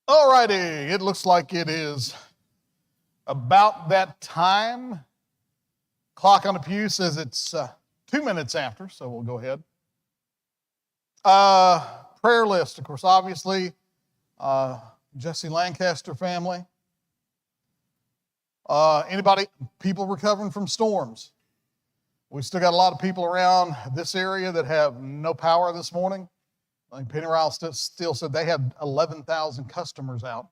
All righty, it looks like it is about that time. Clock on the pew says it's 2 minutes after, so we'll go ahead. Prayer list, of course, obviously, Jesse Lancaster family. Anybody, people recovering from storms? We still got a lot of people around this area that have no power this morning. I think Penny Ryle still said they had 11,000 customers out.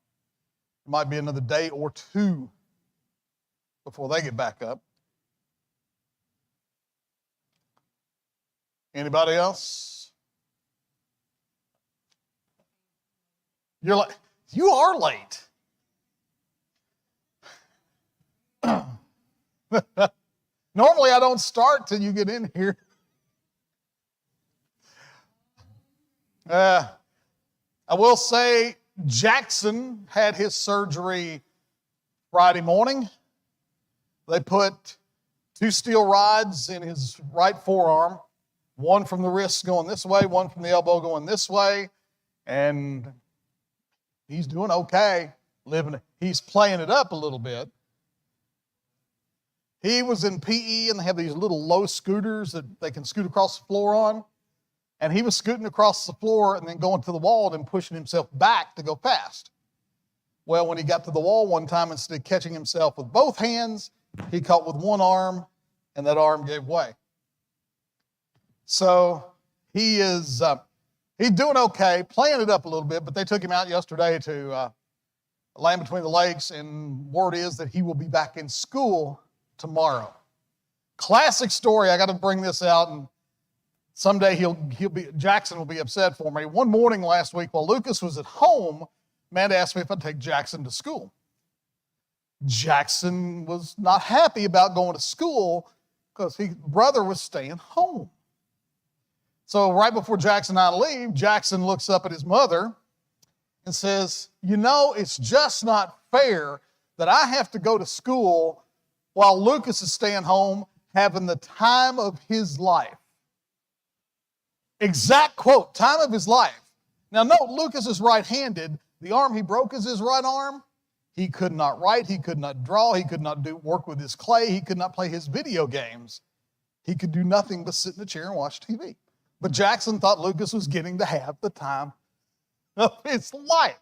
It might be another day or two before they get back up. Anybody else? You're like, you are late. Normally I don't start till you get in here. I will say Jackson had his surgery Friday morning. They put 2 steel rods in his right forearm, one from the wrist going this way, one from the elbow going this way, and he's doing okay. He's playing it up a little bit. He was in PE, and they have these little low scooters that they can scoot across the floor on. And he was scooting across the floor and then going to the wall and pushing himself back to go fast. Well, when he got to the wall one time, instead of catching himself with both hands, he caught with one arm, and that arm gave way. So he's doing okay, playing it up a little bit, but they took him out yesterday to Land Between the Lakes, and word is that he will be back in school tomorrow. Classic story. I got to bring this out, and someday Jackson will be upset for me. One morning last week while Lucas was at home, Amanda asked me if I'd take Jackson to school. Jackson was not happy about going to school because his brother was staying home. So right before Jackson and I leave, Jackson looks up at his mother and says, it's just not fair that I have to go to school while Lucas is staying home having the time of his life. Exact quote, time of his life. Now note, Lucas is right-handed. The arm he broke is his right arm. He could not write, he could not draw, he could not work with his clay, he could not play his video games. He could do nothing but sit in a chair and watch TV. But Jackson thought Lucas was getting to have the time of his life.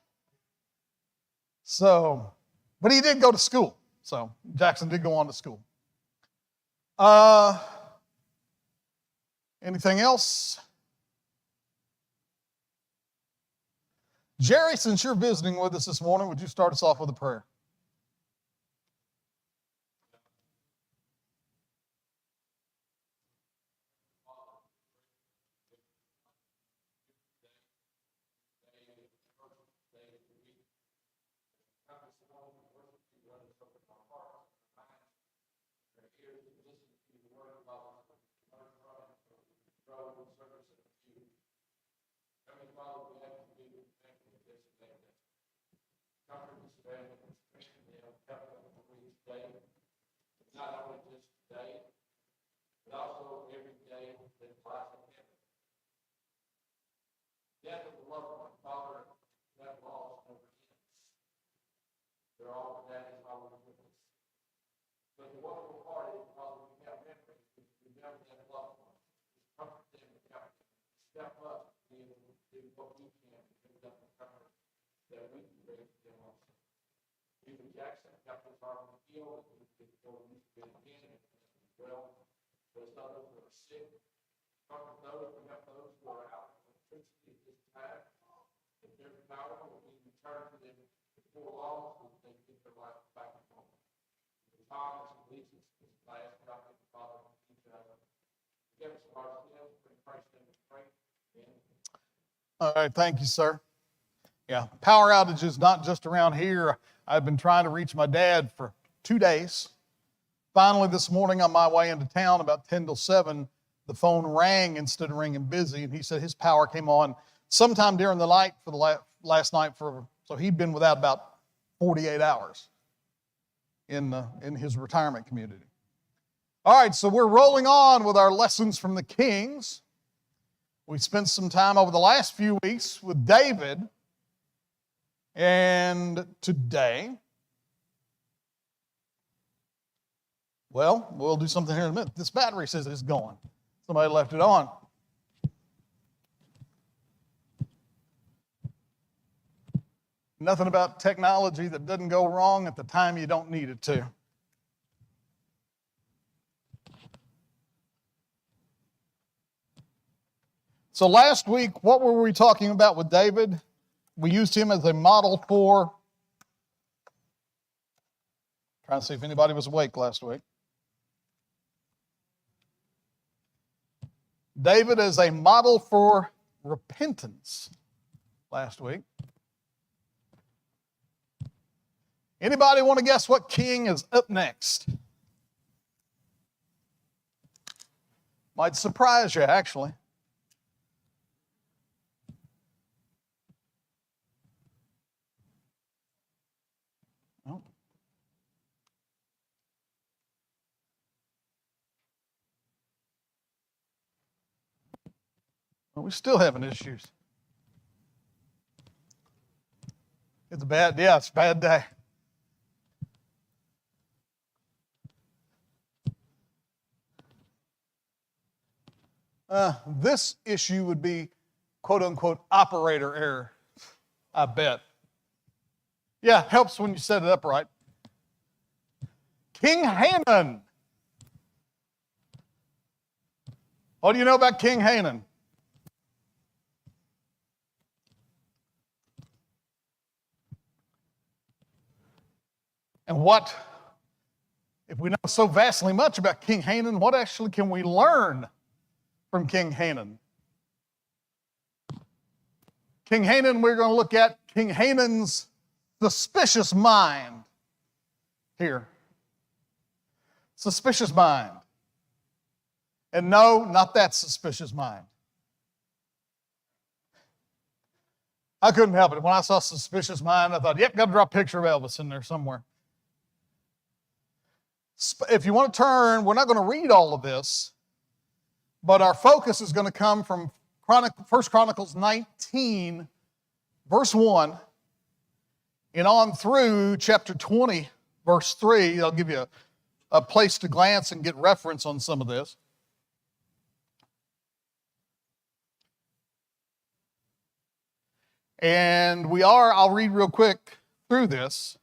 So, but he did go to school. So Jackson did go on to school. Anything else? Jerry, since you're visiting with us this morning, would you start us off with a prayer? Not only just today, but also every day that lies ahead. Death of the loved one, Father, that loss never ends. They're all that is always with us. But the wonderful part is, Father, we have memories. We remember that loved one. Just comfort them and help them. Step up and do what we can to give them the comfort that we can bring to them also. Even Jackson kept his arm on the field. Well, those others who are sick, comfort those, we have those who are out of electricity at this time. If there's power, we return to them before long so that they get their life back at home. The Thomas and Lisa, this last God, Father, each other. Forgive us of our sins, for in Christ's name we pray. Amen. All right, thank you, sir. Yeah, power outages not just around here. I've been trying to reach my dad for 2 days. Finally, this morning on my way into town, about 10 till 7, the phone rang instead of ringing busy, and he said his power came on sometime during the night for the last night, so he'd been without about 48 hours in his retirement community. All right, so we're rolling on with our lessons from the Kings. We spent some time over the last few weeks with David, And today, well, we'll do something here in a minute. This battery says it's going. Somebody left it on. Nothing about technology that doesn't go wrong at the time you don't need it to. So last week, what were we talking about with David? We used him as a model for, trying to see if anybody was awake last week. David as a model for repentance last week. Anybody want to guess what king is up next? Might surprise you, actually. Well, we're still having issues. It's a bad day. This issue would be quote unquote operator error, I bet. Yeah, helps when you set it up right. King Hanan. What do you know about King Hanan? And what, if we know so vastly much about King Hanan, what actually can we learn from King Hanan? King Hanan, we're going to look at King Hanan's suspicious mind here. Suspicious mind. And no, not that suspicious mind. I couldn't help it. When I saw suspicious mind, I thought, yep, got to draw a picture of Elvis in there somewhere. If you want to turn, we're not going to read all of this, but our focus is going to come from 1 Chronicles 19, verse 1, and on through chapter 20, verse 3. I'll give you a place to glance and get reference on some of this. And I'll read real quick through this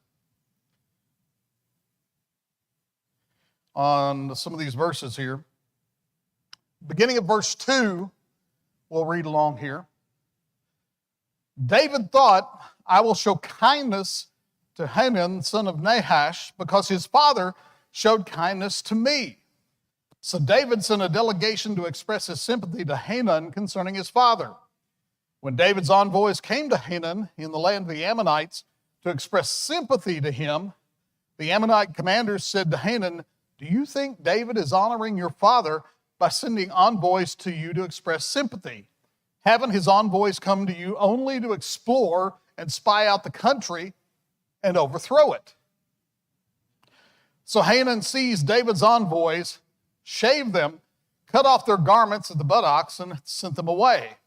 on some of these verses here. Beginning of verse 2, we'll read along here. David thought, I will show kindness to Hanan, son of Nahash, because his father showed kindness to me. So David sent a delegation to express his sympathy to Hanan concerning his father. When David's envoys came to Hanan in the land of the Ammonites to express sympathy to him, the Ammonite commanders said to Hanan, do you think David is honoring your father by sending envoys to you to express sympathy? Haven't his envoys come to you only to explore and spy out the country and overthrow it? So Hanan seized David's envoys, shaved them, cut off their garments at the buttocks, and sent them away.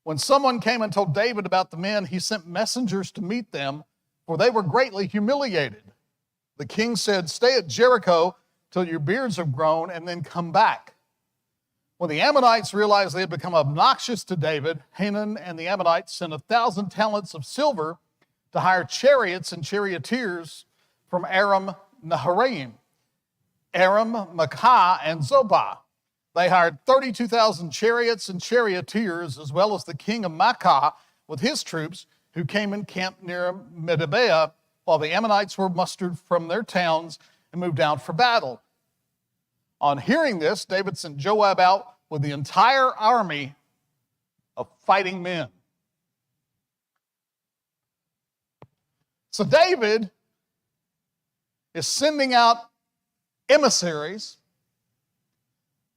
When someone came and told David about the men, he sent messengers to meet them, for they were greatly humiliated. The king said, stay at Jericho till your beards have grown, and then come back. When the Ammonites realized they had become obnoxious to David, Hanan and the Ammonites sent 1,000 talents of silver to hire chariots and charioteers from Aram Naharaim, Aram, Maacah, and Zobah. They hired 32,000 chariots and charioteers, as well as the king of Maacah with his troops, who came and camped near Medeba, while the Ammonites were mustered from their towns and moved out for battle. On hearing this, David sent Joab out with the entire army of fighting men. So David is sending out emissaries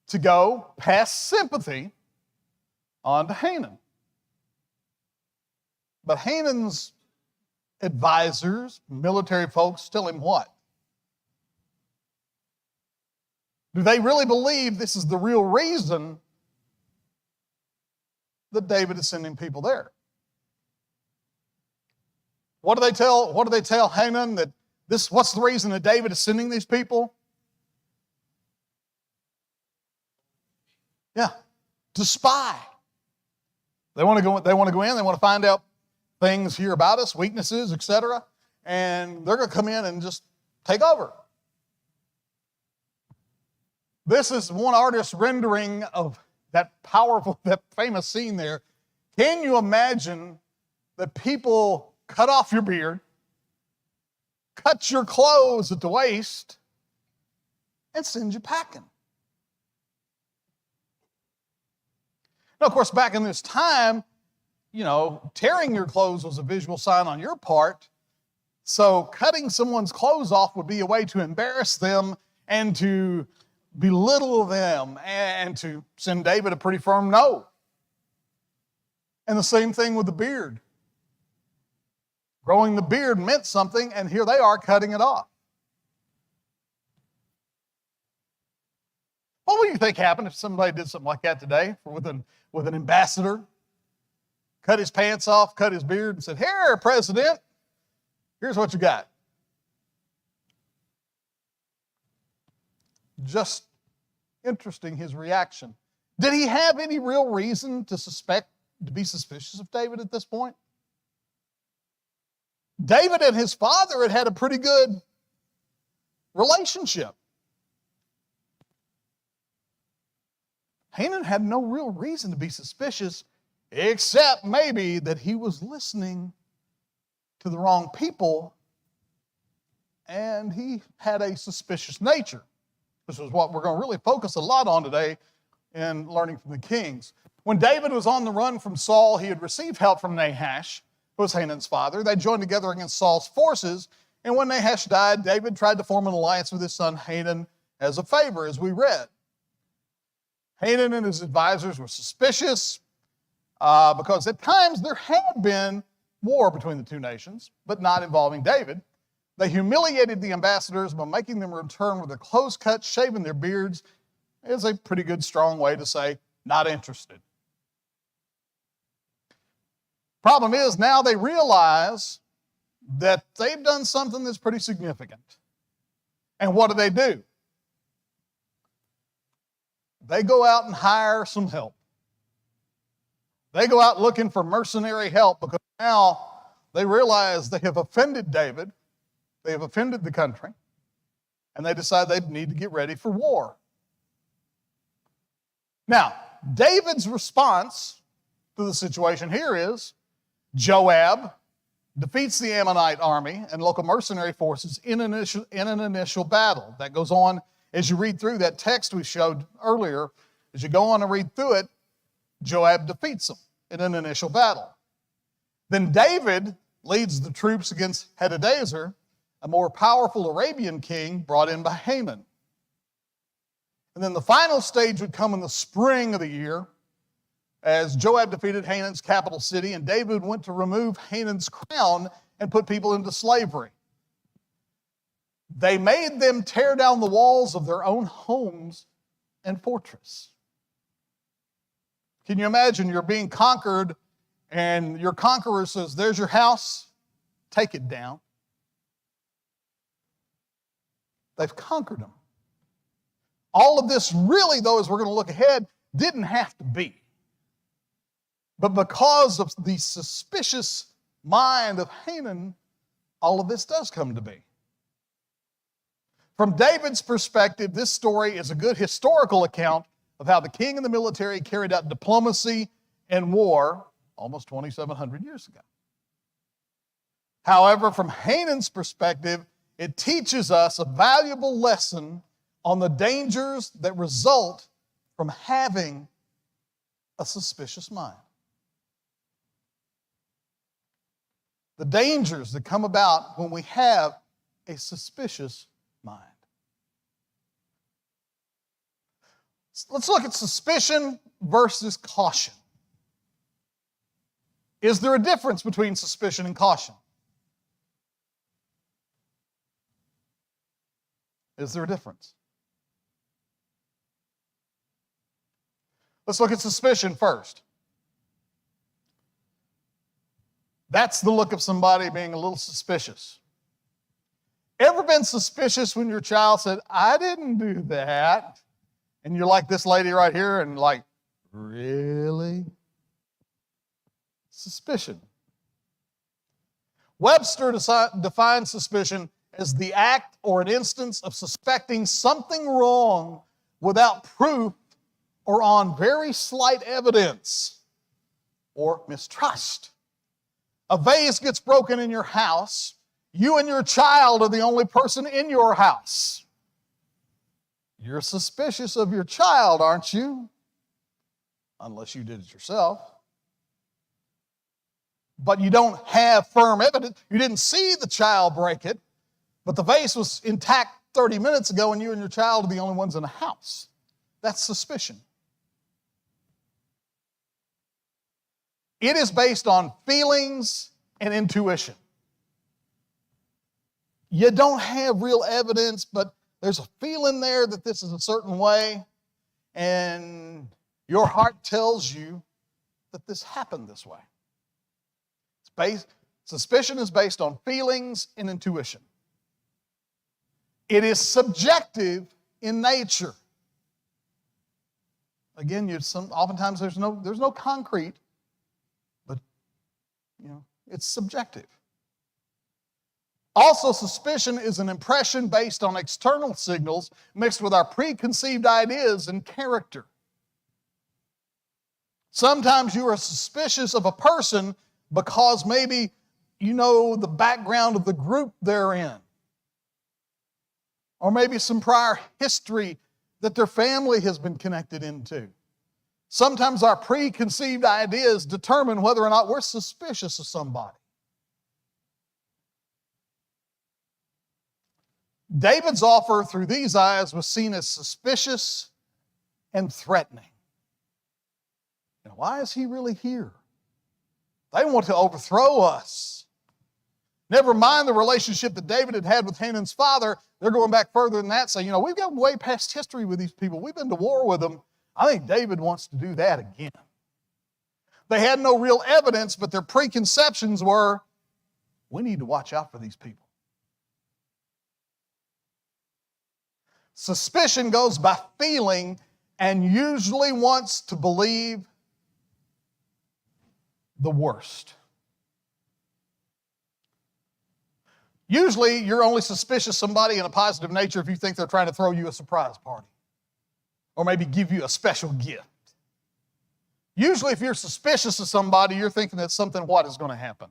to go pass sympathy on to Hanan. But Hanan's advisors, military folks, tell him what? Do they really believe this is the real reason that David is sending people there? What do they tell Hanan that what's the reason that David is sending these people? Yeah, to spy. They want to go in, they want to find out things here about us, weaknesses, etc. And they're going to come in and just take over. This is one artist's rendering of that famous scene there. Can you imagine that people cut off your beard, cut your clothes at the waist, and send you packing? Now, of course, back in this time, tearing your clothes was a visual sign on your part. So cutting someone's clothes off would be a way to embarrass them and to belittle them and to send David a pretty firm no. And the same thing with the beard. Growing the beard meant something, and here they are cutting it off. What would you think happened if somebody did something like that today with an ambassador? Cut his pants off, cut his beard, and said, "Here, President, here's what you got." Just interesting, his reaction. Did he have any real reason to be suspicious of David at this point? David and his father had a pretty good relationship. Hanan had no real reason to be suspicious, except maybe that he was listening to the wrong people and he had a suspicious nature. This is what we're going to really focus a lot on today in learning from the Kings. When David was on the run from Saul, he had received help from Nahash, who was Hanan's father. They joined together against Saul's forces, and when Nahash died, David tried to form an alliance with his son Hanan as a favor, as we read. Hanan and his advisors were suspicious because at times there had been war between the two nations, but not involving David. They humiliated the ambassadors by making them return with their clothes cut, shaving their beards. It's a pretty good, strong way to say, not interested. Problem is, now they realize that they've done something that's pretty significant. And what do? They go out and hire some help. They go out looking for mercenary help because now they realize they have offended David, they have offended the country, and they decide they need to get ready for war. Now, David's response to the situation here is Joab defeats the Ammonite army and local mercenary forces in an initial battle. That goes on as you read through that text we showed earlier. As you go on and read through it, Joab defeats them in an initial battle. Then David leads the troops against Hadadezer, a more powerful Arabian king brought in by Haman. And then the final stage would come in the spring of the year as Joab defeated Hanan's capital city, and David went to remove Hanan's crown and put people into slavery. They made them tear down the walls of their own homes and fortress. Can you imagine you're being conquered and your conqueror says, "There's your house, take it down." They've conquered them. All of this really, though, as we're going to look ahead, didn't have to be. But because of the suspicious mind of Hanan, all of this does come to be. From David's perspective, this story is a good historical account of how the king and the military carried out diplomacy and war almost 2,700 years ago. However, from Hanan's perspective, it teaches us a valuable lesson on the dangers that result from having a suspicious mind. The dangers that come about when we have a suspicious mind. Let's look at suspicion versus caution. Is there a difference between suspicion and caution? Is there a difference? Let's look at suspicion first. That's the look of somebody being a little suspicious. Ever been suspicious when your child said, I didn't do that? And you're like this lady right here and like, really? Suspicion. Webster defines suspicion as the act or an instance of suspecting something wrong without proof or on very slight evidence, or mistrust. A vase gets broken in your house. You and your child are the only person in your house. You're suspicious of your child, aren't you? Unless you did it yourself. But you don't have firm evidence. You didn't see the child break it, but the vase was intact 30 minutes ago and you and your child are the only ones in the house. That's suspicion. It is based on feelings and intuition. You don't have real evidence, but there's a feeling there that this is a certain way, and your heart tells you that this happened this way. Suspicion is based on feelings and intuition. It is subjective in nature. Again, oftentimes there's no concrete, but it's subjective. Also, suspicion is an impression based on external signals mixed with our preconceived ideas and character. Sometimes you are suspicious of a person because maybe you know the background of the group they're in, or maybe some prior history that their family has been connected into. Sometimes our preconceived ideas determine whether or not we're suspicious of somebody. David's offer through these eyes was seen as suspicious and threatening. And why is he really here? They want to overthrow us. Never mind the relationship that David had with Hanun's father. They're going back further than that, saying, we've got way past history with these people. We've been to war with them. I think David wants to do that again. They had no real evidence, but their preconceptions were, we need to watch out for these people. Suspicion goes by feeling and usually wants to believe the worst. Usually, you're only suspicious of somebody in a positive nature if you think they're trying to throw you a surprise party or maybe give you a special gift. Usually, if you're suspicious of somebody, you're thinking that something what is going to happen.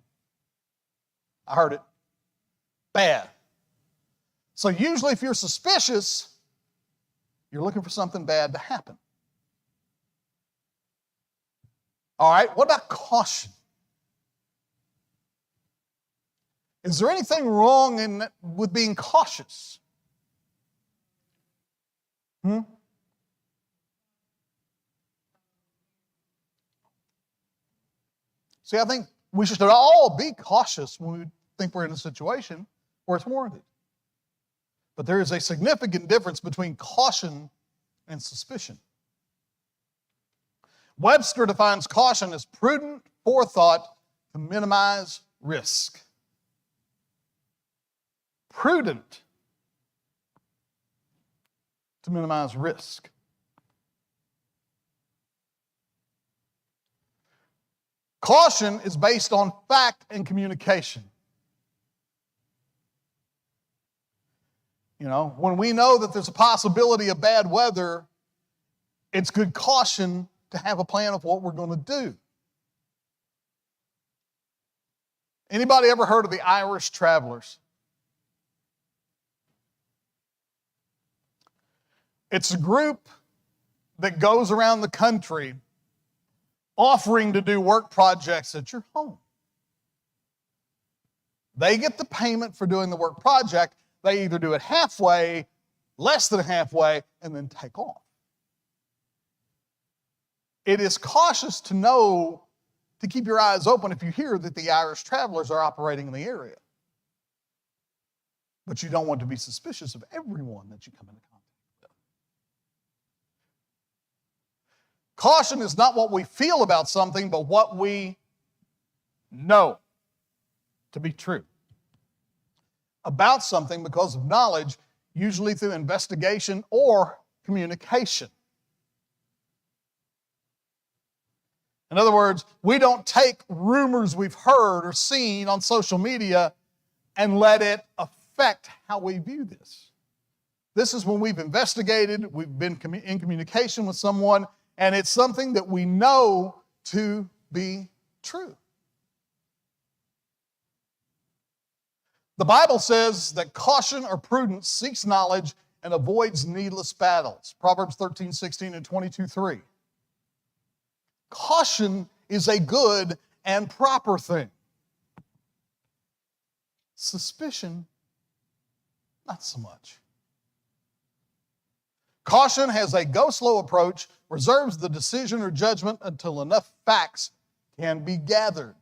I heard it. Bad. So usually, if you're suspicious, you're looking for something bad to happen. All right, what about caution? Is there anything wrong with being cautious? See, I think we should all be cautious when we think we're in a situation where it's warranted. But there is a significant difference between caution and suspicion. Webster defines caution as prudent forethought to minimize risk. Prudent to minimize risk. Caution is based on fact and communication. When we know that there's a possibility of bad weather, it's good caution to have a plan of what we're going to do. Anybody ever heard of the Irish Travelers? It's a group that goes around the country offering to do work projects at your home. They get the payment for doing the work project. They either do it halfway, less than halfway, and then take off. It is cautious to know to keep your eyes open if you hear that the Irish Travelers are operating in the area. But you don't want to be suspicious of everyone that you come into contact with. Caution is not what we feel about something, but what we know. to be true about something because of knowledge, usually through investigation or communication. In other words, we don't take rumors we've heard or seen on social media and let it affect how we view this. This is when we've investigated, we've been in communication with someone, and it's something that we know to be true. The Bible says that caution or prudence seeks knowledge and avoids needless battles. Proverbs 13, 16, and 22:3. Caution is a good and proper thing. Suspicion, not so much. Caution has a go-slow approach, reserves the decision or judgment until enough facts can be gathered.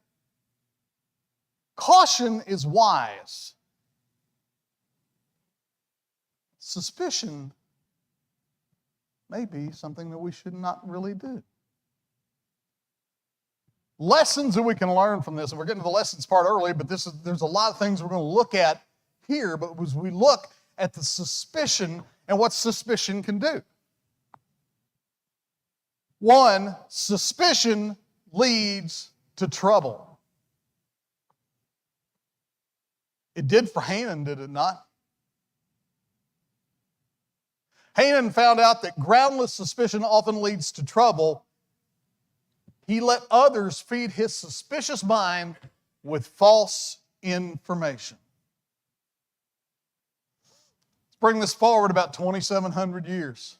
Caution is wise. Suspicion may be something that we should not really do. Lessons that we can learn from this, and we're getting to the lessons part early, but there's a lot of things we're going to look at here, but as we look at the suspicion and what suspicion can do. One, suspicion leads to trouble. It did for Hanan, did it not? Hanan found out that groundless suspicion often leads to trouble. He let others feed his suspicious mind with false information. Let's bring this forward about 2,700 years.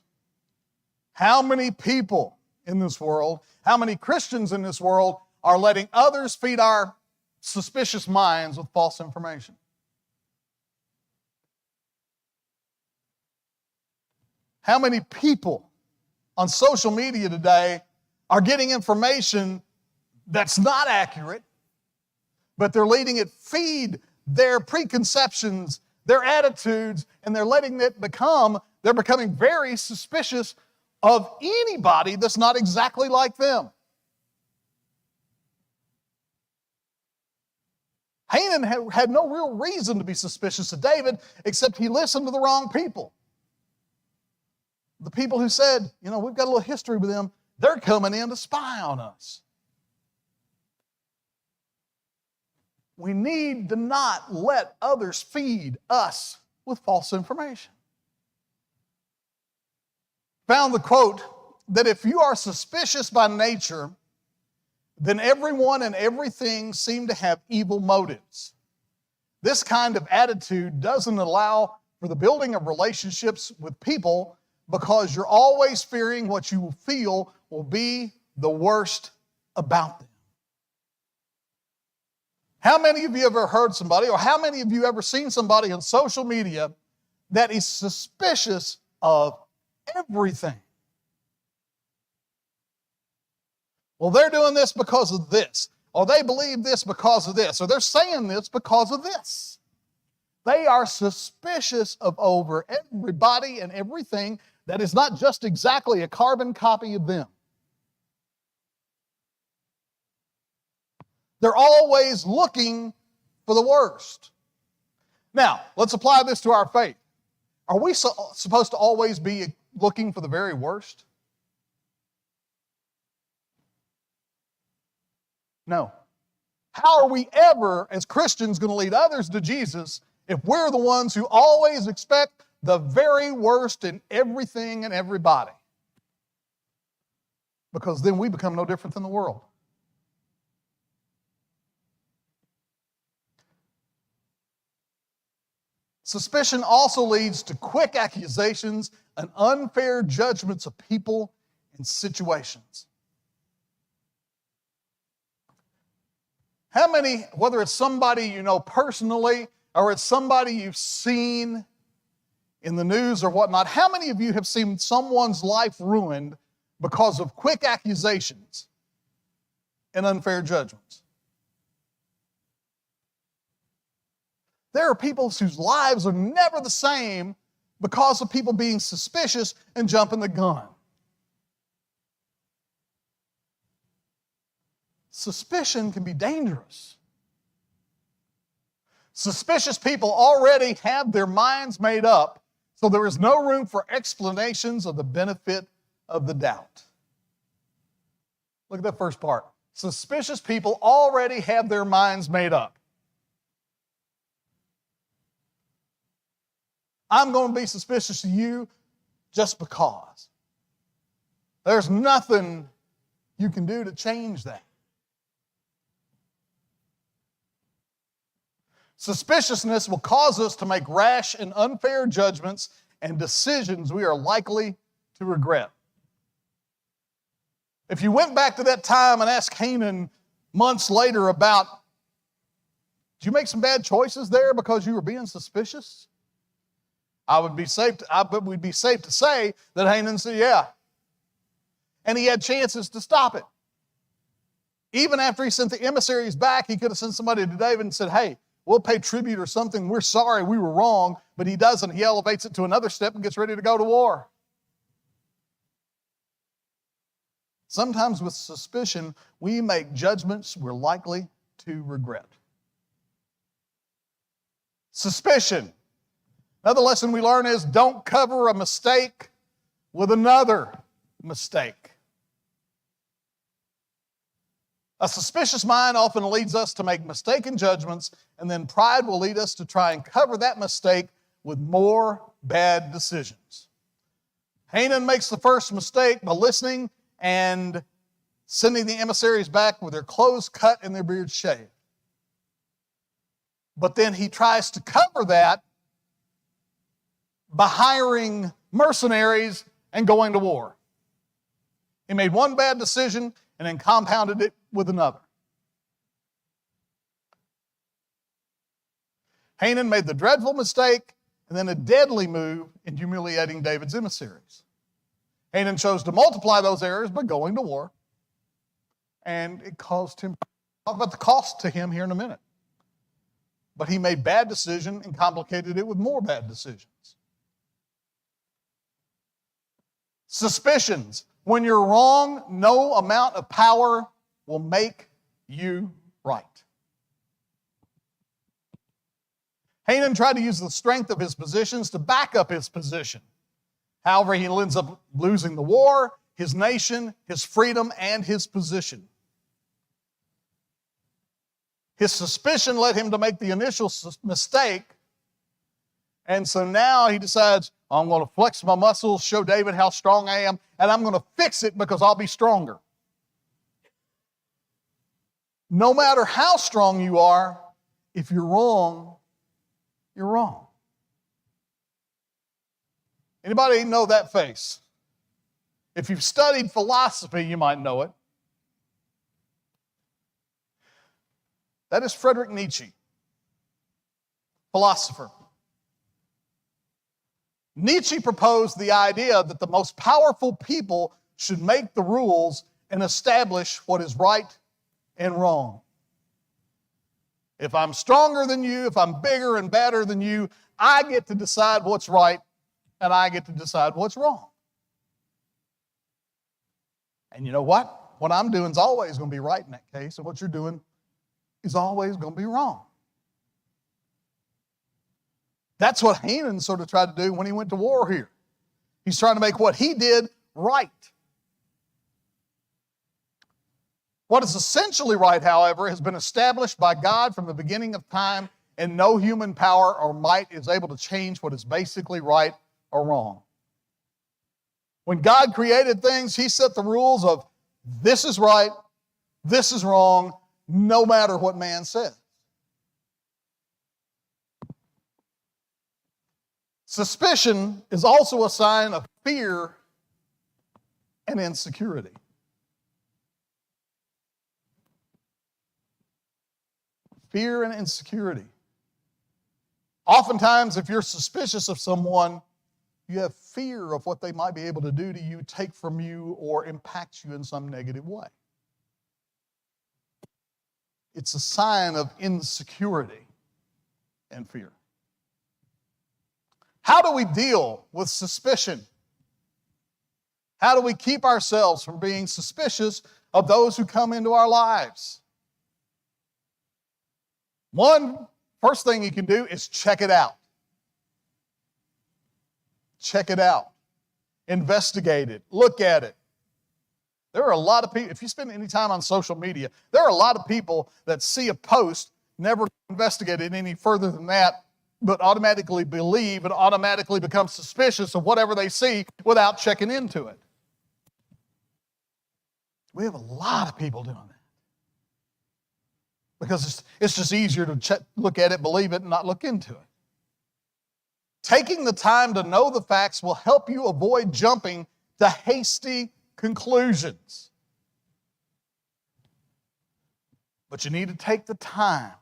How many people in this world, how many Christians in this world are letting others feed our suspicious minds with false information? How many people on social media today are getting information that's not accurate, but they're letting it feed their preconceptions, their attitudes, and they're becoming very suspicious of anybody that's not exactly like them. Hanan had no real reason to be suspicious of David, except he listened to the wrong people. The people who said, we've got a little history with them, they're coming in to spy on us. We need to not let others feed us with false information. Found the quote that if you are suspicious by nature, then everyone and everything seem to have evil motives. This kind of attitude doesn't allow for the building of relationships with people because you're always fearing what you feel will be the worst about them. How many of you ever heard somebody, or how many of you ever seen somebody on social media that is suspicious of everything? Well, they're doing this because of this, or they believe this because of this, or they're saying this because of this. They are suspicious of over everybody and everything that is not just exactly a carbon copy of them. They're always looking for the worst. Now, let's apply this to our faith. Are we supposed to always be looking for the very worst? No. How are we ever, as Christians, going to lead others to Jesus if we're the ones who always expect the very worst in everything and everybody? Because then we become no different than the world. Suspicion also leads to quick accusations and unfair judgments of people and situations. How many, whether it's somebody you know personally or it's somebody you've seen in the news or whatnot, how many of you have seen someone's life ruined because of quick accusations and unfair judgments? There are people whose lives are never the same because of people being suspicious and jumping the gun. Suspicion can be dangerous. Suspicious people already have their minds made up, so there is no room for explanations of the benefit of the doubt. Look at that first part. Suspicious people already have their minds made up. I'm going to be suspicious of you just because. There's nothing you can do to change that. Suspiciousness will cause us to make rash and unfair judgments and decisions we are likely to regret. If you went back to that time and asked Hanan months later about, did you make some bad choices there because you were being suspicious? I bet we'd be safe to say that Hanan said, yeah. And he had chances to stop it. Even after he sent the emissaries back, he could have sent somebody to David and said, hey, we'll pay tribute or something. We're sorry, we were wrong. But he doesn't. He elevates it to another step and gets ready to go to war. Sometimes with suspicion, we make judgments we're likely to regret. Suspicion. Another lesson we learn is don't cover a mistake with another mistake. A suspicious mind often leads us to make mistaken judgments, and then pride will lead us to try and cover that mistake with more bad decisions. Hanan makes the first mistake by listening and sending the emissaries back with their clothes cut and their beards shaved. But then he tries to cover that by hiring mercenaries and going to war. He made one bad decision and then compounded it with another. Hanan made the dreadful mistake and then a deadly move in humiliating David's emissaries. Hanan chose to multiply those errors by going to war, and it caused him, talk about the cost to him here in a minute. But he made bad decisions and complicated it with more bad decisions. Suspicions. When you're wrong, no amount of power will make you right. Hanan tried to use the strength of his positions to back up his position. However, he ends up losing the war, his nation, his freedom, and his position. His suspicion led him to make the initial mistake, and so now he decides, I'm going to flex my muscles, show David how strong I am, and I'm going to fix it because I'll be stronger. No matter how strong you are, if you're wrong, you're wrong. Anybody know that face? If you've studied philosophy, you might know it. That is Friedrich Nietzsche, philosopher. Nietzsche proposed the idea that the most powerful people should make the rules and establish what is right and wrong. If I'm stronger than you, if I'm bigger and better than you, I get to decide what's right and I get to decide what's wrong. And you know what? What I'm doing is always going to be right in that case, and what you're doing is always going to be wrong. That's what Hanan sort of tried to do when he went to war here. He's trying to make what he did right. What is essentially right, however, has been established by God from the beginning of time, and no human power or might is able to change what is basically right or wrong. When God created things, He set the rules of this is right, this is wrong, no matter what man says. Suspicion is also a sign of fear and insecurity. Fear and insecurity. Oftentimes, if you're suspicious of someone, you have fear of what they might be able to do to you, take from you, or impact you in some negative way. It's a sign of insecurity and fear. How do we deal with suspicion? How do we keep ourselves from being suspicious of those who come into our lives? One first thing you can do is check it out. Check it out. Investigate it. Look at it. There are a lot of people, if you spend any time on social media, there are a lot of people that see a post, never investigate it any further than that, but automatically believe and automatically become suspicious of whatever they see without checking into it. We have a lot of people doing that. Because it's just easier to look at it, believe it, and not look into it. Taking the time to know the facts will help you avoid jumping to hasty conclusions. But you need to take the time.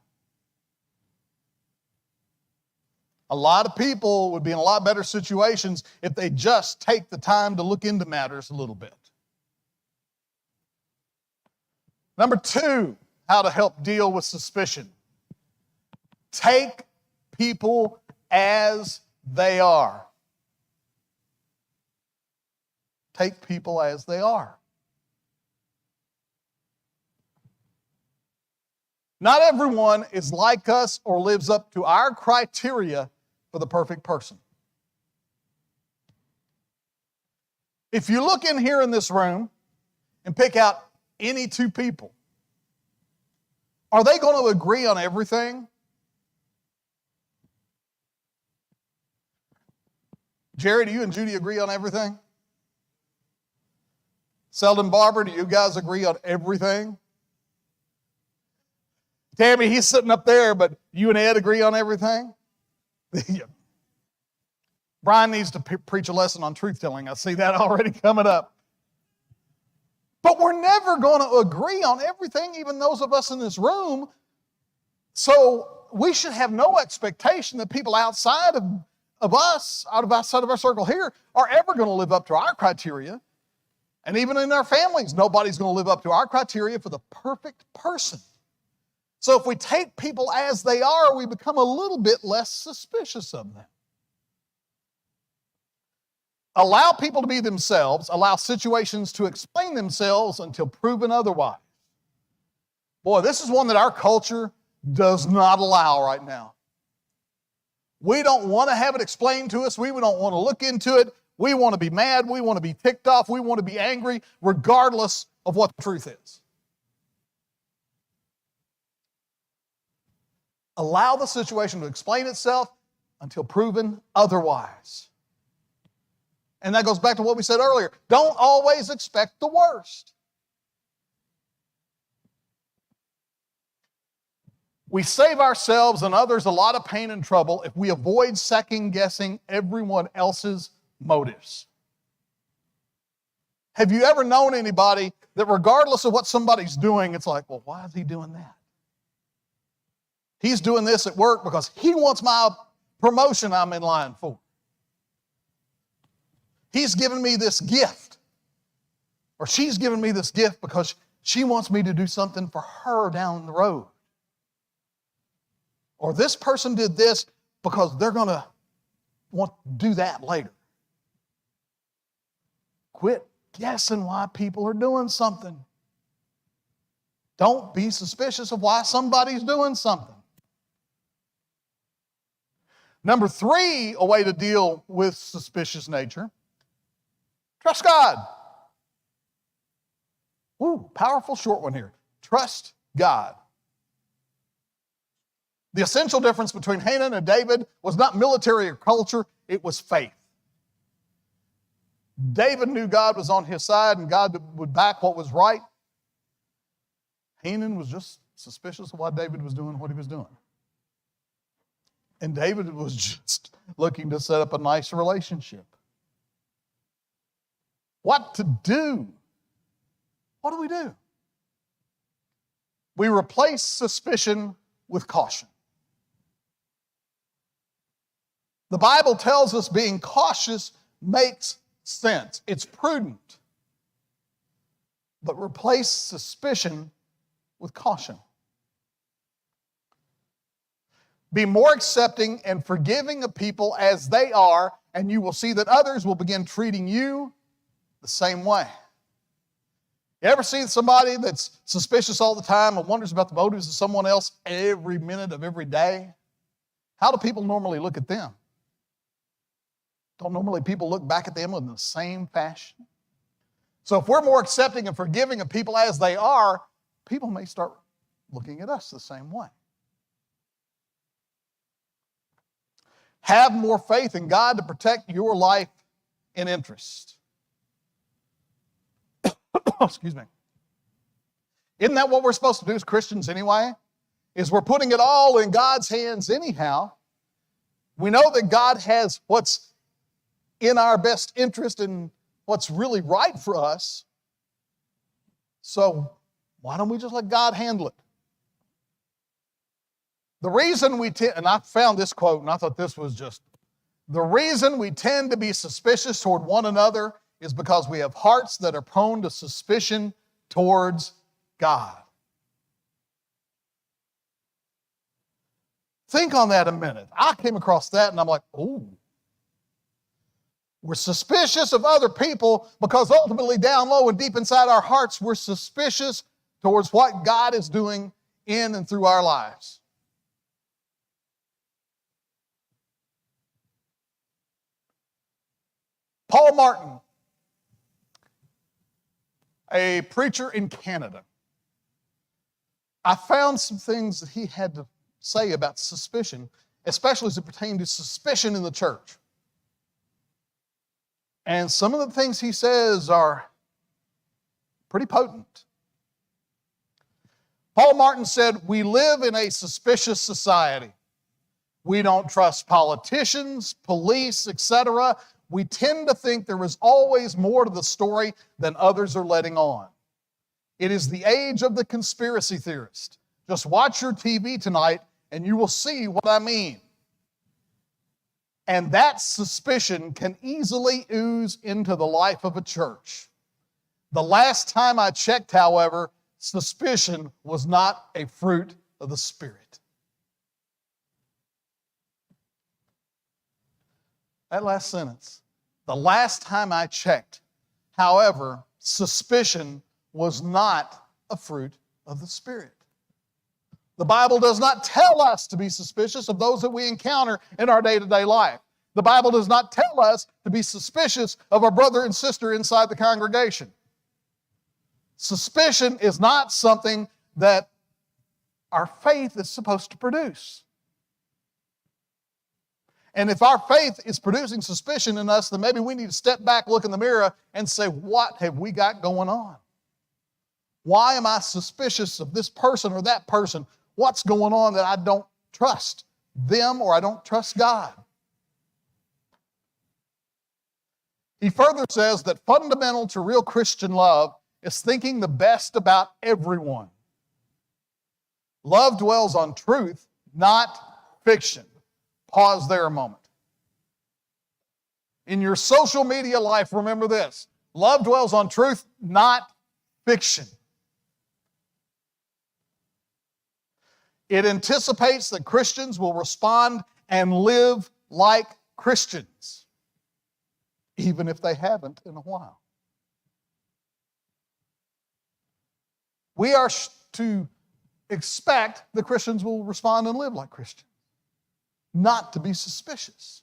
A lot of people would be in a lot better situations if they just take the time to look into matters a little bit. Number 2, how to help deal with suspicion. Take people as they are. Take people as they are. Not everyone is like us or lives up to our criteria for the perfect person. If you look in here in this room and pick out any 2 people, are they going to agree on everything? Jerry, do you and Judy agree on everything? Seldon, Barbara, do you guys agree on everything? Tammy, he's sitting up there, but you and Ed agree on everything? Brian needs to preach a lesson on truth-telling. I see that already coming up. But we're never going to agree on everything, even those of us in this room. So we should have no expectation that people outside of us, outside of our circle here, are ever going to live up to our criteria. And even in our families, nobody's going to live up to our criteria for the perfect person. So if we take people as they are, we become a little bit less suspicious of them. Allow people to be themselves. Allow situations to explain themselves until proven otherwise. Boy, this is one that our culture does not allow right now. We don't want to have it explained to us. We don't want to look into it. We want to be mad. We want to be ticked off. We want to be angry, regardless of what the truth is. Allow the situation to explain itself until proven otherwise. And that goes back to what we said earlier. Don't always expect the worst. We save ourselves and others a lot of pain and trouble if we avoid second-guessing everyone else's motives. Have you ever known anybody that regardless of what somebody's doing, it's like, well, why is he doing that? He's doing this at work because he wants my promotion I'm in line for. He's given me this gift, or she's given me this gift because she wants me to do something for her down the road. Or this person did this because they're going to want to do that later. Quit guessing why people are doing something. Don't be suspicious of why somebody's doing something. Number 3, a way to deal with suspicious nature. Trust God. Ooh, powerful short one here. Trust God. The essential difference between Hanan and David was not military or culture, it was faith. David knew God was on his side and God would back what was right. Hanan was just suspicious of why David was doing what he was doing. And David was just looking to set up a nice relationship. What to do? What do we do? We replace suspicion with caution. The Bible tells us being cautious makes sense. It's prudent. But replace suspicion with caution. Be more accepting and forgiving of people as they are, and you will see that others will begin treating you the same way. You ever see somebody that's suspicious all the time and wonders about the motives of someone else every minute of every day? how do people normally look at them? Don't normally people look back at them in the same fashion? So if we're more accepting and forgiving of people as they are, people may start looking at us the same way. Have more faith in God to protect your life and interest. Excuse me. Isn't that what we're supposed to do as Christians anyway? Is we're putting it all in God's hands anyhow. We know that God has what's in our best interest and what's really right for us. So why don't we just let God handle it? The reason we tend, and I found this quote and I thought this was just, the reason we tend to be suspicious toward one another is because we have hearts that are prone to suspicion towards God. Think on that a minute. I came across that and I'm like, ooh. We're suspicious of other people because ultimately down low and deep inside our hearts, we're suspicious towards what God is doing in and through our lives. Paul Martin, a preacher in Canada, I found some things that he had to say about suspicion, especially as it pertained to suspicion in the church. And some of the things he says are pretty potent. Paul Martin said, "We live in a suspicious society. We don't trust politicians, police, etc. We tend to think there is always more to the story than others are letting on. It is the age of the conspiracy theorist. Just watch your TV tonight and you will see what I mean." And that suspicion can easily ooze into the life of a church. The last time I checked, however, suspicion was not a fruit of the Spirit. That last sentence. The last time I checked, however, suspicion was not a fruit of the Spirit. The Bible does not tell us to be suspicious of those that we encounter in our day-to-day life. The Bible does not tell us to be suspicious of our brother and sister inside the congregation. Suspicion is not something that our faith is supposed to produce. And if our faith is producing suspicion in us, then maybe we need to step back, look in the mirror, and say, what have we got going on? Why am I suspicious of this person or that person? What's going on that I don't trust them or I don't trust God? He further says that fundamental to real Christian love is thinking the best about everyone. Love dwells on truth, not fiction. Pause there a moment. In your social media life, remember this. Love dwells on truth, not fiction. It anticipates that Christians will respond and live like Christians, even if they haven't in a while. We are to expect that Christians will respond and live like Christians, not to be suspicious.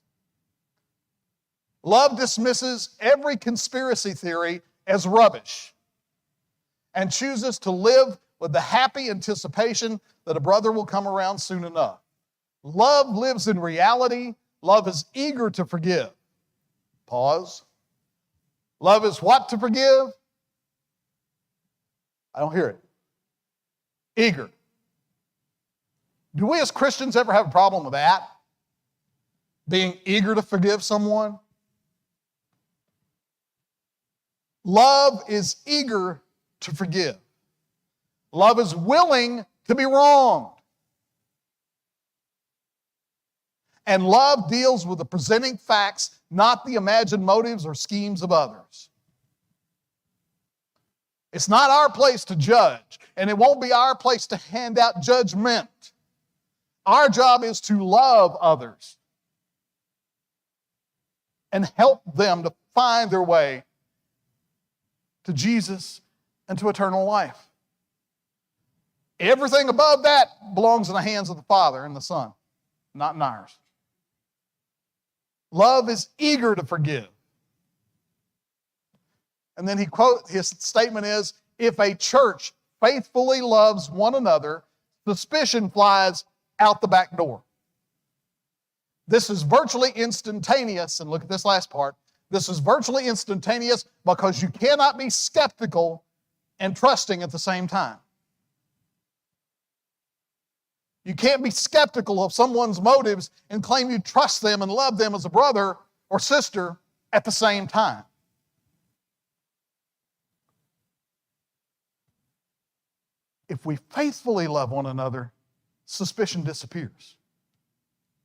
Love dismisses every conspiracy theory as rubbish and chooses to live with the happy anticipation that a brother will come around soon enough. Love lives in reality. Love is eager to forgive. Pause. Love is what to forgive? I don't hear it. Eager. Do we as Christians ever have a problem with that? Being eager to forgive someone? Love is eager to forgive. Love is willing to be wronged. And love deals with the presenting facts, not the imagined motives or schemes of others. It's not our place to judge, and it won't be our place to hand out judgment. Our job is to love others and help them to find their way to Jesus and to eternal life. Everything above that belongs in the hands of the Father and the Son. not in ours. Love is eager to forgive. And then his statement is, if a church faithfully loves one another, suspicion flies out the back door. This is virtually instantaneous, and look at this last part. This is virtually instantaneous because you cannot be skeptical and trusting at the same time. You can't be skeptical of someone's motives and claim you trust them and love them as a brother or sister at the same time. If we faithfully love one another, suspicion disappears.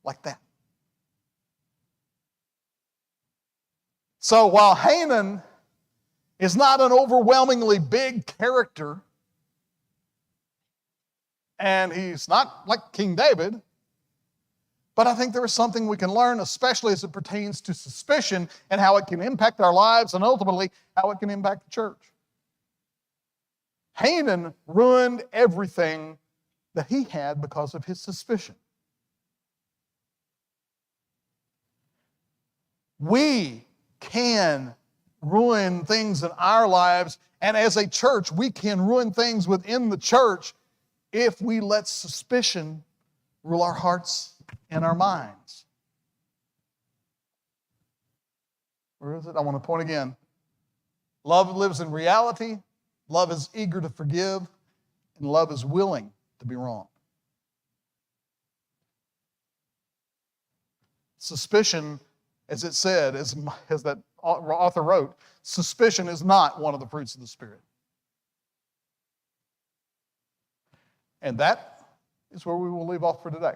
Like that. So while Haman is not an overwhelmingly big character, and he's not like King David, but I think there is something we can learn, especially as it pertains to suspicion and how it can impact our lives and ultimately how it can impact the church. Haman ruined everything that he had because of his suspicion. We can ruin things in our lives, and as a church, we can ruin things within the church if we let suspicion rule our hearts and our minds. Where is it? I want to point again. Love lives in reality, love is eager to forgive, and love is willing to be wrong. Suspicion, as it said, as that author wrote, suspicion is not one of the fruits of the Spirit. And that is where we will leave off for today.